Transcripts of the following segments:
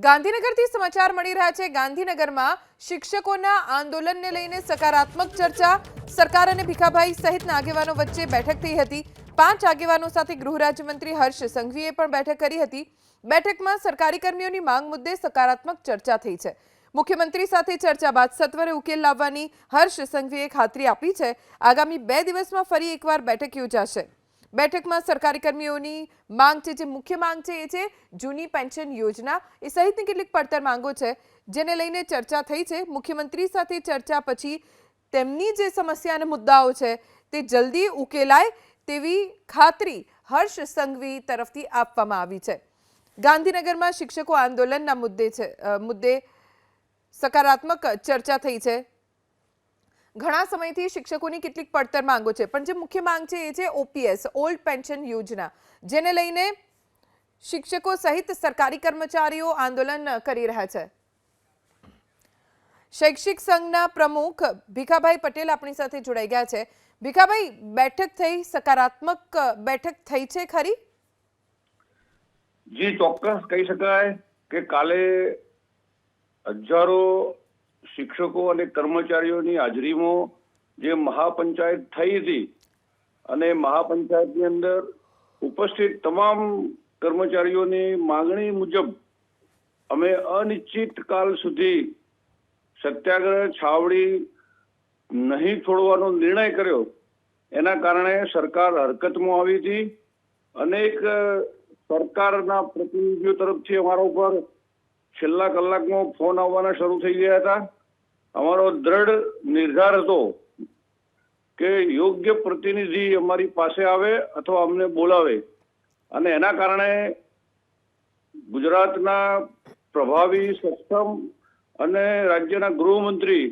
ગાંધીનગરથી સમાચાર મળી રહ્યા છે। ગાંધીનગરમાં શિક્ષકોના આંદોલનને લઈને સકારાત્મક ચર્ચા સરકાર અને ભીખાભાઈ સહિતના આગેવાનો વચ્ચે બેઠક થઈ હતી। 5 આગેવાનો સાથે ગૃહ રાજ્યમંત્રી હર્ષ સંઘવીએ પણ બેઠક કરી હતી। બેઠકમાં સરકારી કર્મીઓની માંગ મુદ્દે સકારાત્મક ચર્ચા થઈ છે। મુખ્યમંત્રી સાથે ચર્ચા બાદ સત્વરે ઉકેલ લાવવાની હર્ષ સંઘવીએ ખાતરી આપી છે। આગામી 2 દિવસમાં ફરી એકવાર બેઠક યોજાશે। બેઠકમાં સરકારી કર્મીઓની માંગ છે, જે મુખ્ય માંગ છે એ છે જૂની પેન્શન યોજના એ સહિતની કેટલીક પડતર માંગો છે, જેને લઈને ચર્ચા થઈ છે। મુખ્યમંત્રી સાથે ચર્ચા પછી તેમની જે સમસ્યા અને મુદ્દાઓ છે તે જલ્દી ઉકેલાય તેવી ખાતરી હર્ષ સંઘવી તરફથી આપવામાં આવી છે। ગાંધીનગરમાં શિક્ષકો આંદોલનના મુદ્દે સકારાત્મક ચર્ચા થઈ છે। ઘણા સમયથી શિક્ષકોની કેટલીક પડતર માંગો છે, પણ જે મુખ્ય માંગ છે એ છે ઓપીએસ ઓલ્ડ પેન્શન યોજના, જેને લઈને શિક્ષકો સહિત સરકારી કર્મચારીઓ આંદોલન કરી રહ્યા છે। શૈક્ષિક સંઘના પ્રમુખ ભીખાભાઈ પટેલ આપણી સાથે જોડાઈ ગયા છે। ભીખાભાઈ, બેઠક થઈ, સકારાત્મક બેઠક થઈ છે ખરી? જી, ચોક્કસ કહી શકાય કે કાલે હજારો શિક્ષકો અને કર્મચારીઓની હાજરીમાં જે મહાપંચાયત થઈ હતી અને મહાપંચાયતની અંદર ઉપસ્થિત તમામ કર્મચારીઓની માંગણી મુજબ અમે અનિશ્ચિત કાલ સુધી સત્યાગ્રહ છાવડી નહીં છોડવાનો નિર્ણય કર્યો। એના કારણે સરકાર હરકતમાં આવી હતી। અનેક સરકારના પ્રતિનિધિઓ તરફથી અમારા ઉપર છેલ્લા કલાકમાં ફોન આવવાના શરૂ થઈ ગયા હતા। અમારો દ્રઢ નિર્ધાર હતો કે યોગ્ય પ્રતિનિધિ અમારી પાસે આવે અથવા અમને બોલાવે, અને એના કારણે ગુજરાતના પ્રભાવી, સક્ષમ અને રાજ્યના ગૃહમંત્રી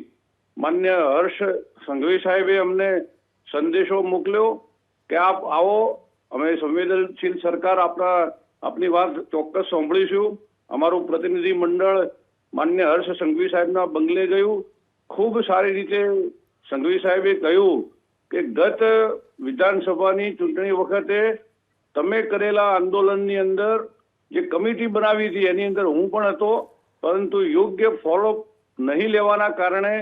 માન્ય હર્ષ સંઘવી સાહેબે અમને સંદેશો મોકલ્યો કે આપ આવો, અમે સંવેદનશીલ સરકાર આપની વાત ચોક્કસ સાંભળીશું। અમારું પ્રતિનિધિ મંડળ માન્ય હર્ષ સંઘવી સાહેબના બંગલે ગયું। ખૂબ સારી રીતે સંઘવી સાહેબે કહ્યું કે ગત વિધાનસભાની ચૂંટણી વખતે તમે કરેલા આંદોલનની અંદર જે કમિટી બનાવી હતી એની અંદર હું પણ હતો, પરંતુ યોગ્ય ફોલોઅપ નહીં લેવાના કારણે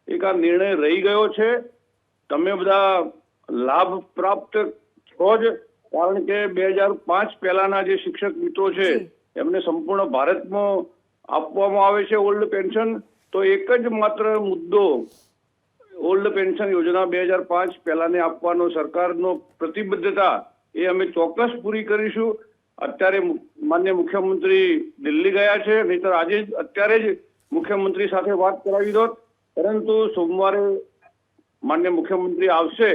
એક આ નિર્ણય રહી ગયો છે। તમે બધા લાભ પ્રાપ્ત છો જ, કારણ કે 2005 પહેલાના જે શિક્ષક મિત્રો છે એમને સંપૂર્ણ ભારતમાં આપવામાં આવે છે ઓલ્ડ પેન્શન। તો એક જ માત્ર મુદ્દો ઓલ્ડ પેન્શન યોજના 2005 પહેલાને આપવાનો સરકારનો પ્રતિબદ્ધતા એ અમે ચોક્કસ પૂરી કરીશું। અત્યારે માન્ય મુખ્યમંત્રી દિલ્હી ગયા છે, નહીતર આજે જ અત્યારે જ મુખ્યમંત્રી સાથે વાત કરાવી દોત, પરંતુ સોમવારે માન્ય મુખ્યમંત્રી આવશે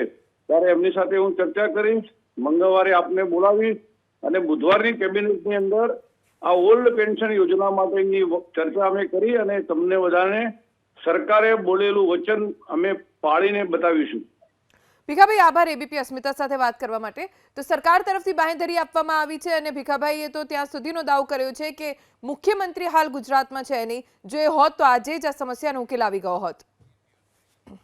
ત્યારે એમની સાથે હું ચર્ચા કરીશ। મંગળવારે આપને બોલાવીશ અને બુધવારની કેબિનેટની અંદર આ ઓલ્ડ પેન્શન યોજના માટેની ચર્ચા અમે કરી અને તમને બધાને સરકારે બોલેલું વચન અમે પાળીને બતાવીશું। ભીખાભાઈ, આભાર એબીપી અસ્મિતા સાથે વાત કરવા માટે। તો સરકાર તરફથી બાંહેધરી આપવામાં આવી છે અને ભીખાભાઈએ તો ત્યાં સુધીનો દાવો કર્યો છે કે મુખ્યમંત્રી હાલ ગુજરાતમાં છે નહીં, જો એ હોત તો આજે જ આ સમસ્યાનો ઉકેલ આવી ગયો હોત।